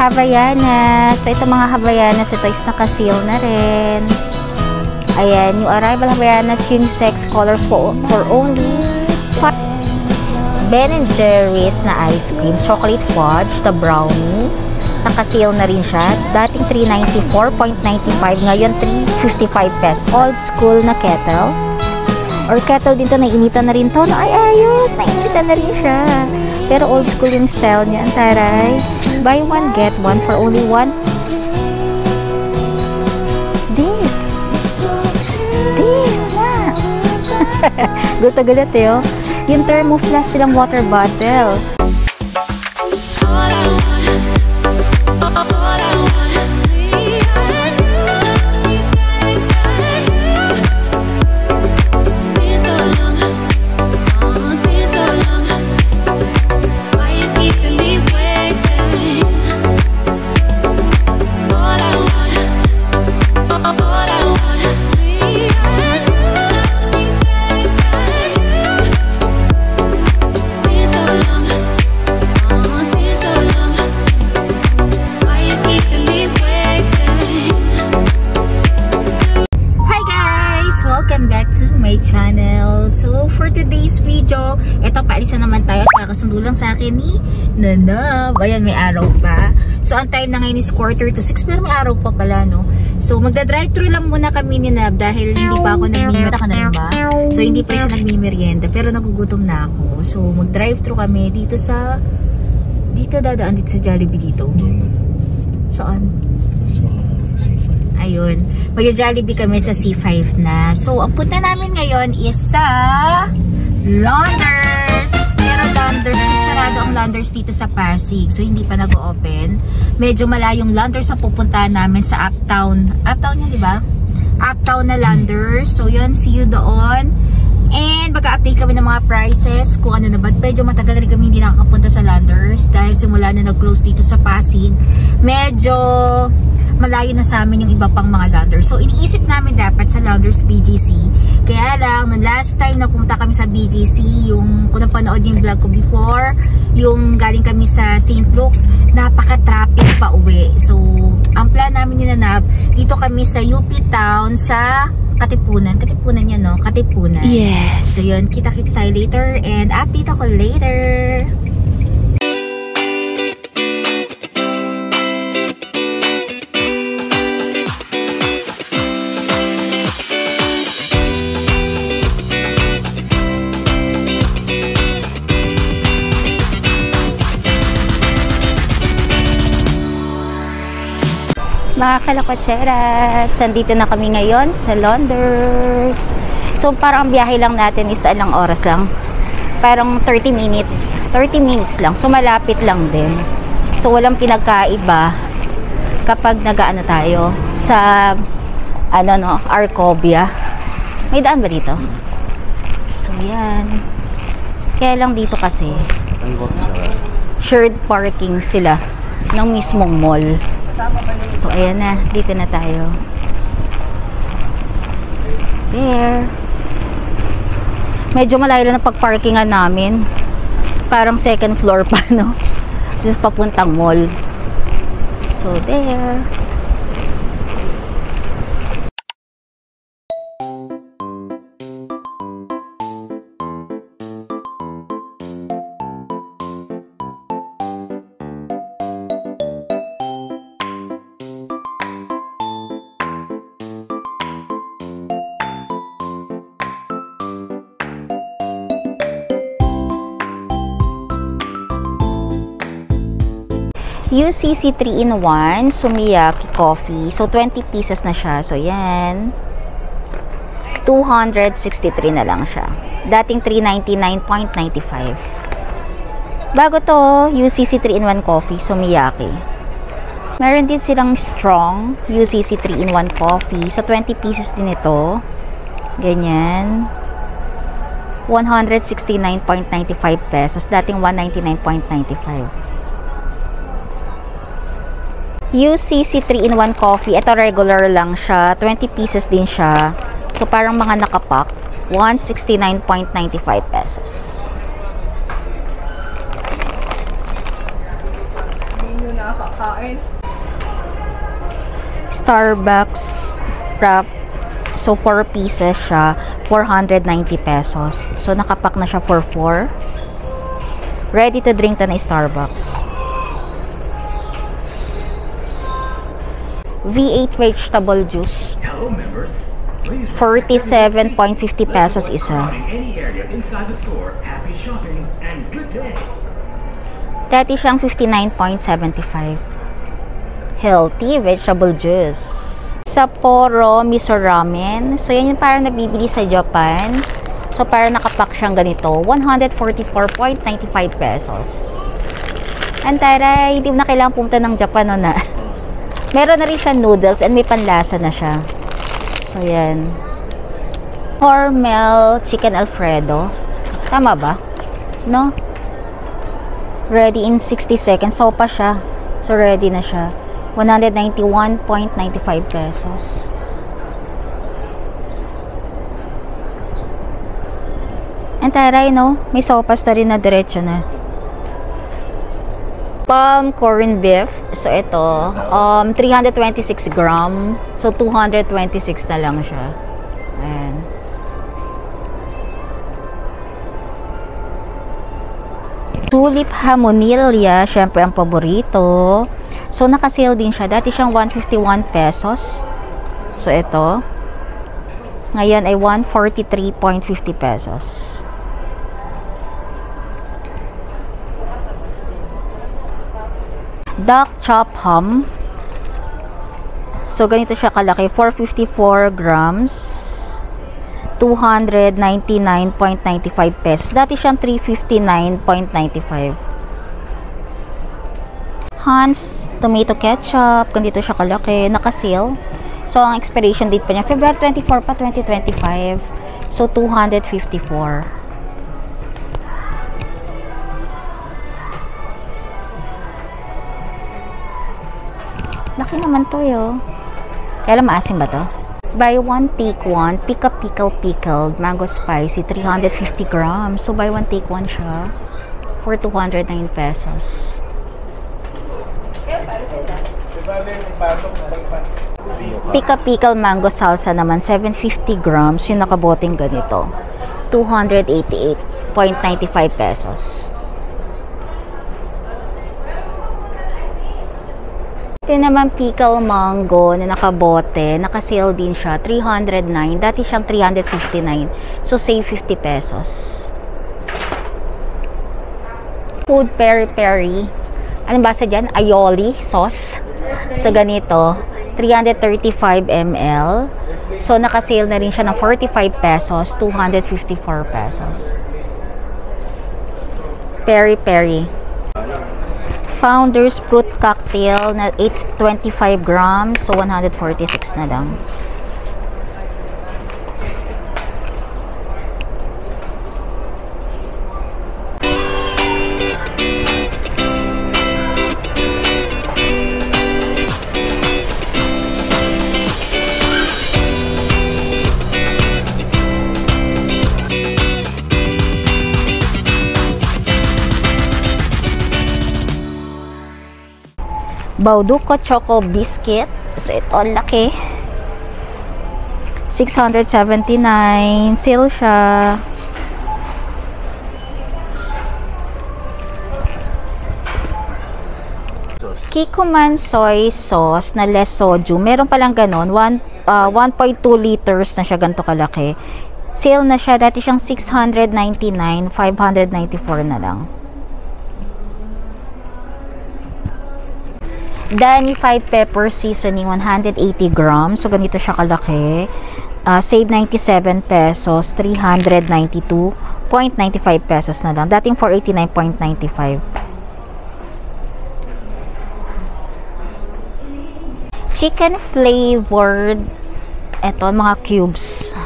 Havaianas. So, ito mga Havaianas, ito is naka-seal na rin. Ayan, yung arrival Havaianas unisex colors for only Ben & Jerry's na ice cream. Chocolate fudge, the brownie. Naka-sale na rin siya. Dating 394.95, ngayon 355 pesos. Old school na kettle. Or kettle dito, nainitan na rin to. No, ay, ayos! Nainitan na rin siya. Pero old school yung style niya. Ang taray. Buy one, get one for only one. This na. Guto-gulat eh, oh. Yung thermoflask nilang water bottles. So, for today's video, eto, paalisan naman tayo at kakasundo lang sa akin ni Nanab. Ayan, may araw pa. So, ang time na ngayon is 5:45, pero may araw pa pala, no? So, magda-drive-thru lang muna kami ni Nanab dahil hindi pa ako nagmimerienda. So, hindi pa siya nagmimerienda, pero nagugutom na ako. So, mag-drive-thru kami dito sa... Dito dadaan dito sa Jollibee dito. Saan? Ayun. Mag-Jollibee kami sa C5 na. So, ang punta namin ngayon is sa Landers. Pero Landers, kasi sarado ang Landers dito sa Pasig. So, hindi pa nag-open. Medyo malayong Landers ang pupuntahan namin sa Uptown. Uptown yan, di ba? Uptown na Landers. So, yun. See you doon. And, mag-update kami ng mga prices. Kung ano na ba. Medyo matagal rin kami hindi nakakapunta sa Landers. Dahil simula na nag-close dito sa Pasig. Medyo... malayo na sa amin yung iba pang mga Landers. So, iniisip namin dapat sa Landers BGC. Kaya lang, nung last time na pumunta kami sa BGC, yung kung napanood yung vlog ko before, yung galing kami sa St. Luke's, napaka-traffic pa uwi. So, ang plan namin ni Nanab, dito kami sa UP Town sa Katipunan. Katipunan yan, no? Katipunan. Yes. So, yun. Kita-kits tayo later and update ako later. Mga kalakotseras, nandito na kami ngayon sa Landers. So, parang ang biyahe lang natin is ilang oras lang. Parang 30 minutes. 30 minutes lang. So, malapit lang din. So, walang pinagkaiba kapag nag-ano tayo sa, ano no, Arcovia. May daan ba dito? So, yan. Kaya lang dito kasi, shared parking sila ng mismong mall. So, ayan na. Dito na tayo. There. Medyo malayo lang ang pagparkingan namin. Parang second floor pa, no? Just papuntang mall. So, there. UCC 3-in-1 Sumiyaki coffee. So, 20 pieces na siya. So, yan. 263 na lang siya. Dating 399.95. Bago to, UCC 3-in-1 coffee Sumiyaki. Meron din silang strong UCC 3-in-1 coffee. So, 20 pieces din ito. Ganyan. 169.95 pesos. Dating 199.95. UCC 3-in-1 coffee. Ito regular lang siya. 20 pieces din siya. So, parang mga nakapak. 169.95 pesos. Starbucks wrap. So, 4 pieces siya. 490 pesos. So, nakapack na siya for 4. Ready to drink na Starbucks. V8 vegetable juice. 47.50 pesos isa. Dati siyang 59.75. Healthy vegetable juice. Sapporo miso ramen. So, yan yung parang nabibili sa Japan. So, parang nakapack siyang ganito. 144.95 pesos. Antara, hindi mo na kailangan pumunta ng Japan, no na. Meron na rin siya noodles and may panlasa na siya. So, yan. Hormel chicken alfredo. Tama ba? No? Ready in 60 seconds. So, pa siya. So, ready na siya. 191.95 pesos. Ang taray, no? May sopas na rin na diretso na. Palm corned beef. So, ito. 326 gram. So, 226 na lang siya. Ayan. Tulip hamonilla. Syempre, ang paborito. So, naka-sale din siya. Dati siyang 151 pesos. So, ito. Ngayon ay 143.50 pesos. Duck chop ham. So, ganito siya kalaki. 454 grams. 299.95 pesos. Dati siyang 359.95. Hans tomato ketchup. Ganito siya kalaki. Naka-sale. So, ang expiration date pa niya, February 24 pa, 2025. So, 254. Laki naman to, yo. Kaya maasim ba to? Buy one, take one. Pick up pickled mango spicy, 350 grams. So, buy one, take one siya. For 209 pesos. Pickle mango salsa naman, 750 grams. Yung nakaboting ganito. 288.95 pesos. Ito naman pickle mango na nakabote. Naka-sale din siya. 309. Dati siyang 359. So, save 50 pesos. Food peri-peri. Anong basa dyan? Aioli sauce. So, ganito. 335 ml. So, naka-sale na rin siya ng 45 pesos. 254 pesos. Peri-peri. Founder's fruit cocktail na 825 grams. So, 146 na lang. Bauducco Choco Biscuit. So, ito ang laki. 679. Sale siya. Kikkoman soy sauce na less sodium. Meron palang ganon. 1.2 liters na siya, ganito kalaki. Sale na siya. Dati siyang 699. 594 na lang. Danny 5 pepper seasoning, 180 grams. So, ganito siya kalaki. Save 97 pesos. 392.95 pesos na lang. Dating 489.95. Chicken flavored. Ito, mga cubes.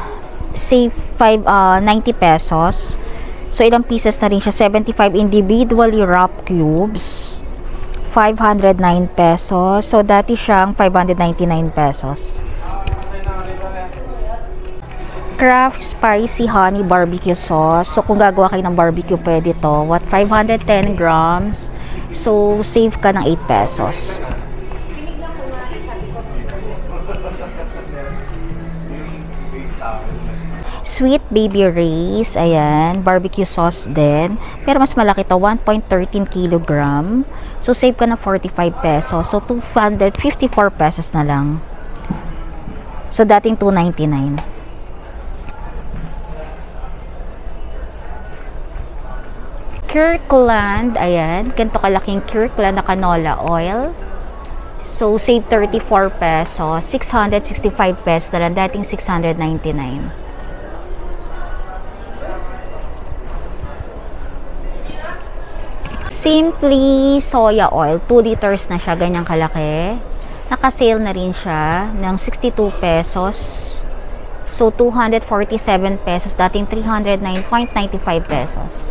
Save 90 pesos. So, ilang pieces na rin siya. 75 individually wrapped cubes. 509 pesos. So, dati siyang 599 pesos. Kraft Spicy Honey Barbecue Sauce. So, kung gagawa kayo ng barbecue, pwede to. 510 grams. So, save ka ng 8 pesos. Sweet Baby Ray's, ayan, barbecue sauce din. Pero mas malaki to, 1.13 kilogram. So, save ka na 45 pesos. So, 254 pesos na lang. So, dating 299. Kirkland, ayan, ganito kalaking Kirkland na canola oil. So, save 34 pesos. 665 pesos na lang, dating 699. Simply soya oil, 2 liters na siya, ganyang kalaki. Naka-sale na rin siya ng 62 pesos. So, 247 pesos, dating 309.95 pesos.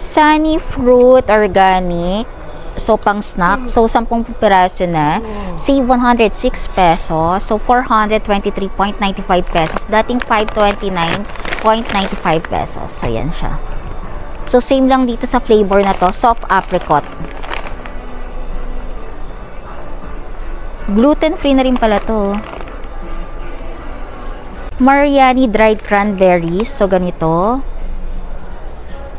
Sunny Fruit Organic, so pang snack, so 10 piraso na, save 106 pesos, so 423.95 pesos, dating 529.95 pesos. So, yan siya. So, same lang dito sa flavor na to, soft apricot. Gluten-free na rin pala to. Mariani dried cranberries, so ganito.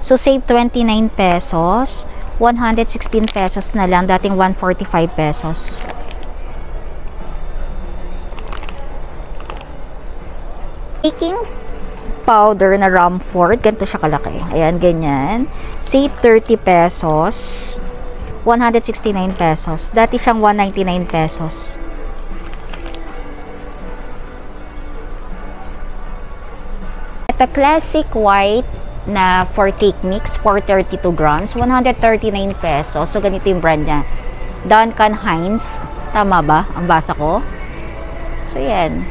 So, save 29 pesos, 116 pesos na lang, dating 145 pesos. Baking powder na Rumford, ganito siya kalaki. Ayan, ganyan. Save 30 pesos, 169 pesos. Dati siyang 199 pesos. Ito, classic white na for cake mix, 432 grams, 139 pesos. So, ganito yung brand niya. Duncan Hines. Tama ba? Ang basa ko. So, yan.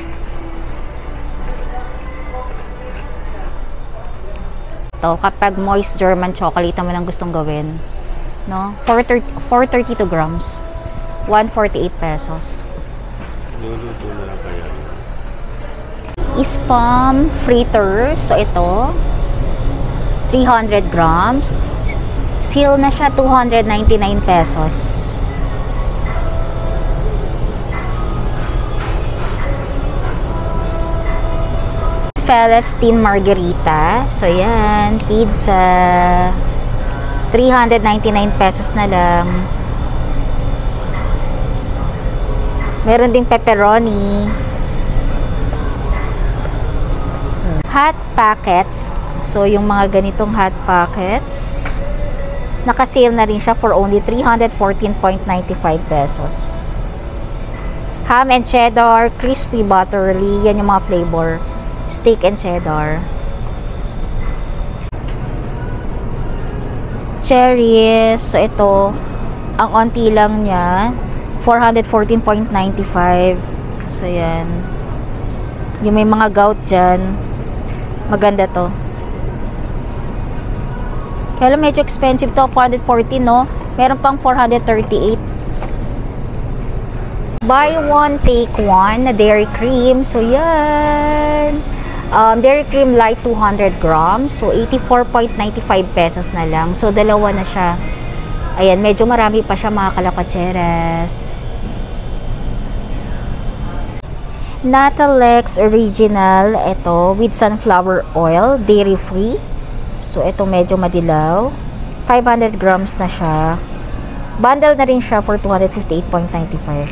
Ito, kapag moist German chocolate naman ang gustong gawin. No? 432 grams. 148 pesos. Luluto na lang kaya. Spam fritters. So, ito. 300 grams. Seal na siya, 299 pesos. Palestine Margarita. So, yan. Pizza. 399 pesos na lang. Meron ding pepperoni. Hot packets. So, yung mga ganitong hot packets, naka-sale na rin siya for only 314.95 pesos. Ham and cheddar, crispy butterly, yan yung mga flavor. Steak and cheddar. Cherries, so ito, ang onti lang niya, 414.95. So, yan. Yung may mga gout dyan, maganda to. Kaya lang medyo expensive to, 414, no? Meron pang 438. Buy one, take one na dairy cream. So, yan. Dairy cream light 200 grams. So, 84.95 pesos na lang. So, dalawa na siya. Ayan, medyo marami pa siya mga kalakatseres. Natalex Original. Ito, with sunflower oil. Dairy free. So, ito medyo madilaw. 500 grams na siya. Bundle na rin siya for 258.95.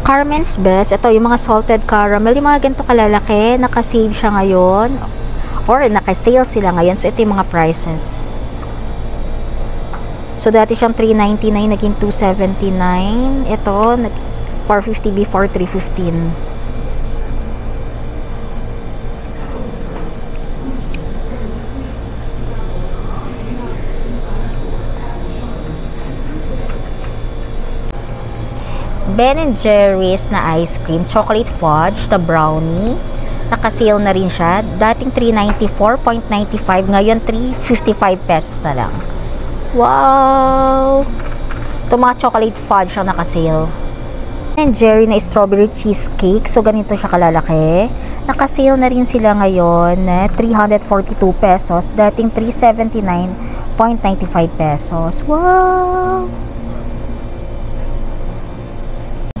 Carmen's Best. Ito, yung mga salted caramel. Yung mga ganito kalalaki. Naka-save siya ngayon. Or, naka-sale sila ngayon. So, ito yung mga prices. So, dati siyang $3.99. Naging $2.79. Ito, $4.50 before $3.15. Ben & Jerry's na ice cream, chocolate fudge, the brownie. Naka-sale na rin siya. Dating $394.95, ngayon $355 pesos na lang. Wow! Ito mga chocolate fudge ang naka-sale. Ben & Jerry na strawberry cheesecake. So, ganito siya kalalaki. Naka-sale na rin sila ngayon na 342 pesos, dating 379.95 pesos. Wow!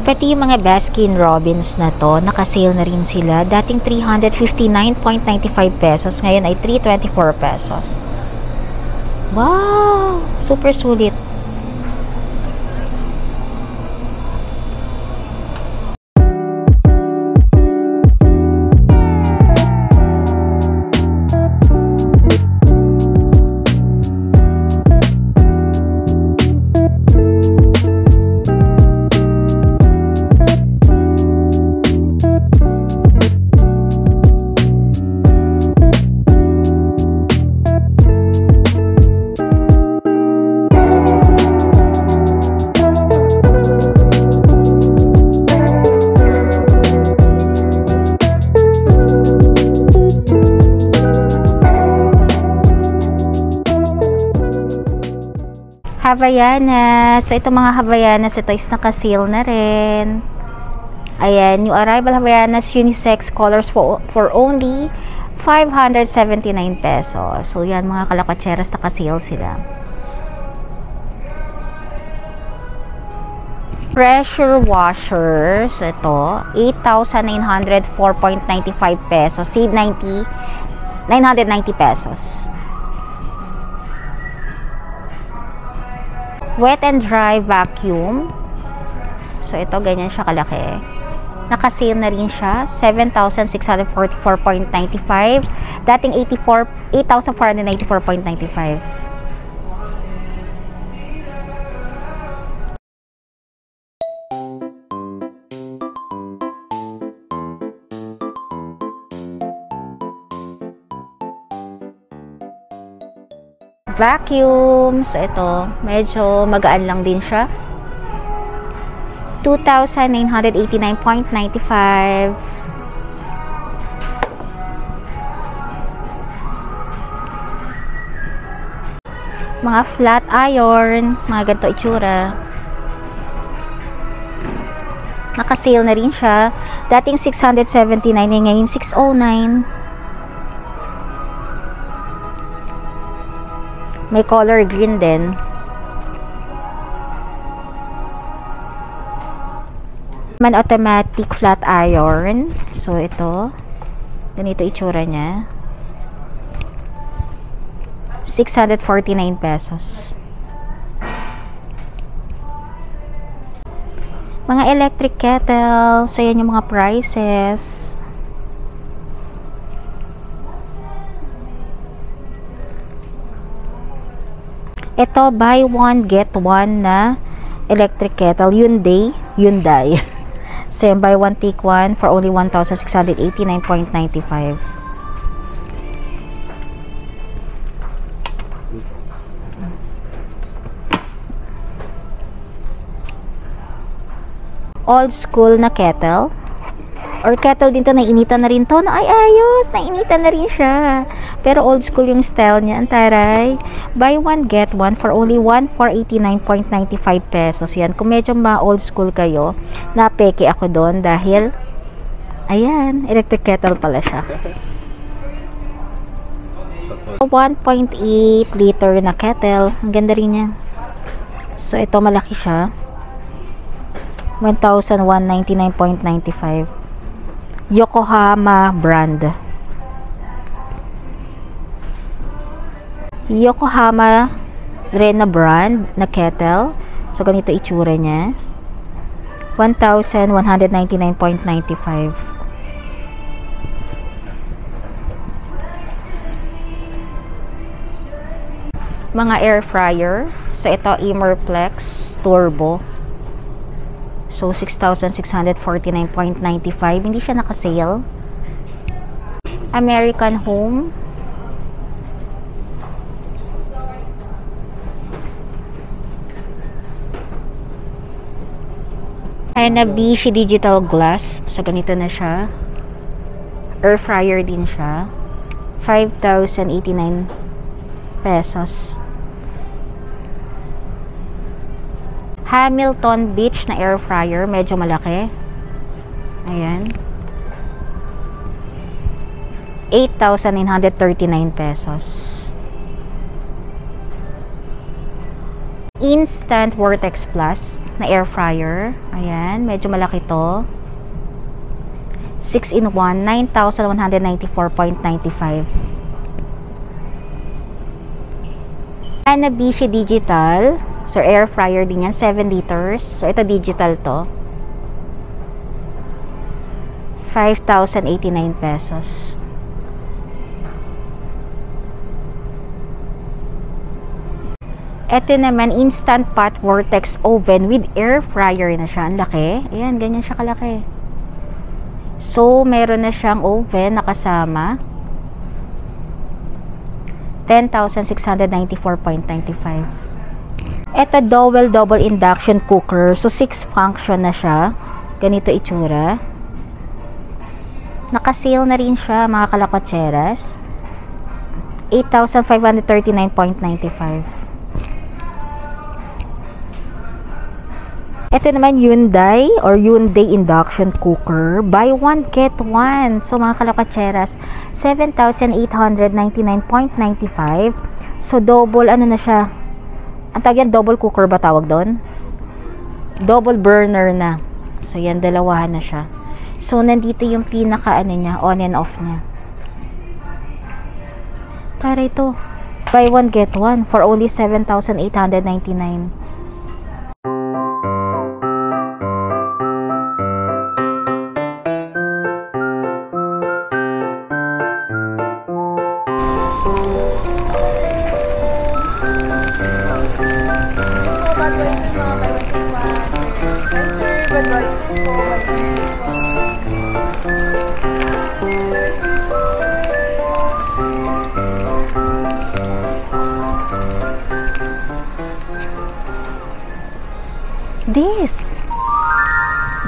Pati yung mga Baskin Robbins na to, naka-sale na rin sila, dating 359.95 pesos, ngayon ay 324 pesos. Wow! Super sulit. Havaianas. So, itong mga Havaianas, ito is naka-sale na rin. Ayan, yung Arrival Havaianas unisex colors for only 579 pesos. So, yan mga kalakotseras, naka-sale sila. Pressure washers, ito, 8,904.95 pesos. Save 990 pesos. Wet and dry vacuum. So, ito, ganyan siya kalaki. Naka-sale na rin siya. 7,644.95. Dating 8,494.95. Vacuum. So, ito, medyo magaan lang din siya. 2,989.95. Mga flat iron. Mga ganito itsura. Naka-sale na rin siya. Dating 679, ngayon 609. May color green din. Man automatic flat iron. So, ito. Ganito itsura niya. 649 pesos. Mga electric kettle. So, yan yung mga prices. Ito, buy one, get one na electric kettle. Hyundai. So, yung buy one, take one for only 1,689.95. Old school na kettle. Or kettle din to, nainitan na rin to. Ay, ayos! Nainitan na rin siya. Pero old school yung style niya. Ang taray. Buy one, get one for only 1,489.95 pesos. Yan. Kung medyo ma-old school kayo, napeke ako doon dahil, ayan, electric kettle pala siya. 1.8 liter na kettle. Ang ganda rin niya. So, ito malaki siya. 1,199.95. Yokohama brand. Yokohama rin na brand na kettle. So, ganito itsura niya. 1,199.95. Mga air fryer. So, ito Immerplex Turbo. So, 6,649.95. Hindi siya naka-sale. American Home. Hanabishi Digital Glass. So, ganito na siya. Air fryer din siya. 5,089 pesos. Hamilton Beach na air fryer, medyo malaki. Ayan. 8,939 pesos. Instant Vortex Plus na air fryer. Ayan, medyo malaki to. 6-in-1, 9,194.95. Hanabishi Digital. So, air fryer din yan. 7 liters. So, ito digital to. 5,089 pesos. Ito naman, Instant Pot Vortex Oven with air fryer na siya. Ang laki. Ayan, ganyan siya kalaki. So, meron na siyang oven na kasama. 10,694.95. Ito, double induction cooker. So, 6 function na siya. Ganito itsura. Naka-sale na rin siya, mga kalakotseras. 8,539.95. Ito naman Hyundai induction cooker. Buy one, get one. So, mga kalakatseras, 7,899.95. So, double, ano na siya? Ang tawag yan, double cooker ba tawag doon? Double burner na. So, yan, dalawahan na siya. So, nandito yung pinaka, ano niya, on and off niya. Tara ito. Buy one, get one for only 7,899.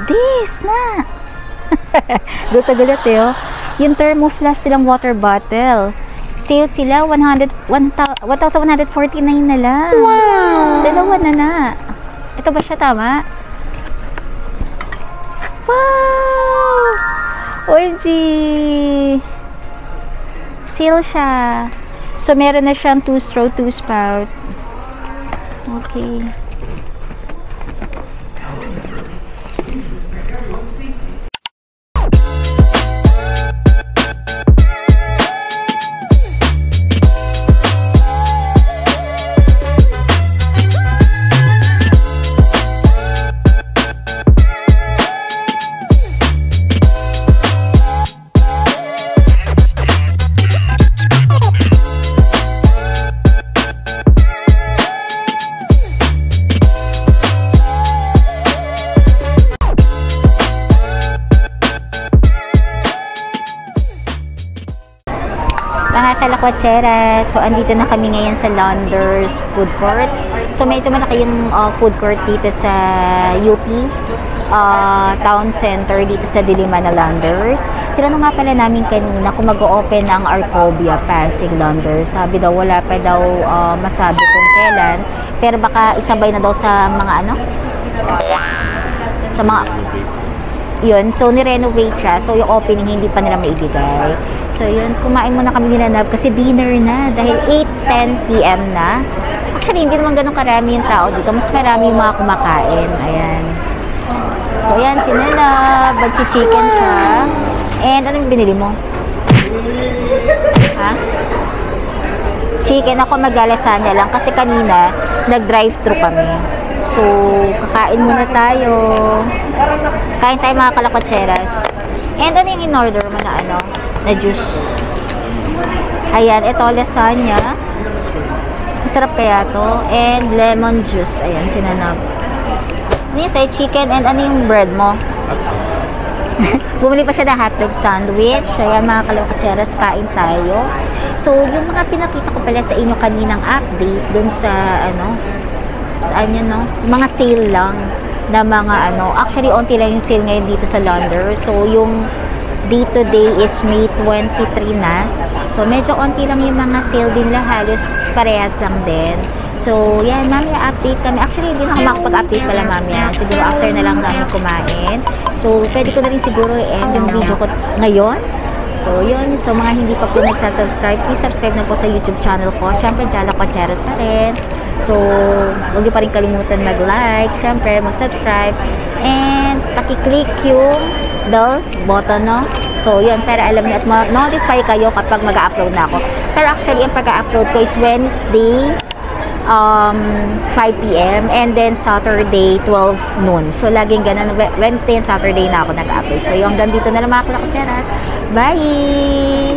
This na. Gulat eh, oh. Yung Thermoflask silang water bottle. Sale sila 1,149 na lang. Wow! Dalawa na. Ito ba siya tama? Wow! OMG! Sale siya. So, meron na siyang 2-straw, 2-spout. Okay. Mga kalakwatsera, so andito na kami ngayon sa Landers Food Court. So medyo malaki yung food court dito sa UP Town Center dito sa Diliman na Landers. Tinanong nga pala namin kanina kung mag-o-open ang Arcobia Pasig Landers. Sabi daw wala pa daw masabi kung kailan, pero baka isabay na daw sa mga ano? Sa mga yun, so ni-renovate siya. So yung opening hindi pa nila maibigay. So yun, kumain muna kami nila Nab kasi dinner na dahil 8:10 PM na. Actually, hindi naman ganun karami yung tao dito. Mas marami yung mga kumakain. Ayan. So ayan, si Nab, magchi-chicken siya. And anong binili mo? Ha? Chicken. Ako maglalasanya lang kasi kanina nag-drive-thru kami. So, kakain muna tayo. Kain tayo mga kalakotseras. And ano yung in-order mo na ano? Na juice. Ayan, ito lasagna. Masarap kaya to. And lemon juice. Ayan, sinanap. Ano yung sa'yo? Chicken and ano yung bread mo? Bumili pa siya ng hotdog sandwich. Ayan mga kalakotseras, kain tayo. So, yung mga pinakita ko pala sa inyo kaninang update dun sa ano, saan yun, no? Mga sale lang na mga ano. Actually, onti lang yung sale ngayon dito sa Landers. So, yung day to day is May 23 na. So, medyo onti lang yung mga sale din lang. Halos parehas lang din. So, yan. Mamaya update kami. Actually, hindi na ako makapag-update pala mamaya. Siguro after na lang namin kumain. So, pwede ko na rin siguro i-end yung video ko ngayon. So, yun. So, mga hindi pa po nagsasubscribe, please subscribe na po sa YouTube channel ko. Siyempre, Jala Cocheros pa rin. So, huwag niyo pa rin kalimutan mag-like. Siyempre, mag-subscribe. And, paki-click yung bell button, no? So, yun. Para alam niyo at ma-notify kayo kapag mag-upload na ako. Pero actually, ang pag-upload ko is Wednesday, 5 p.m. and then Saturday 12 noon. So laging ganun, Wednesday and Saturday na ako nag-upload. So yung hanggang dito na lang mga kalakotseras. Bye!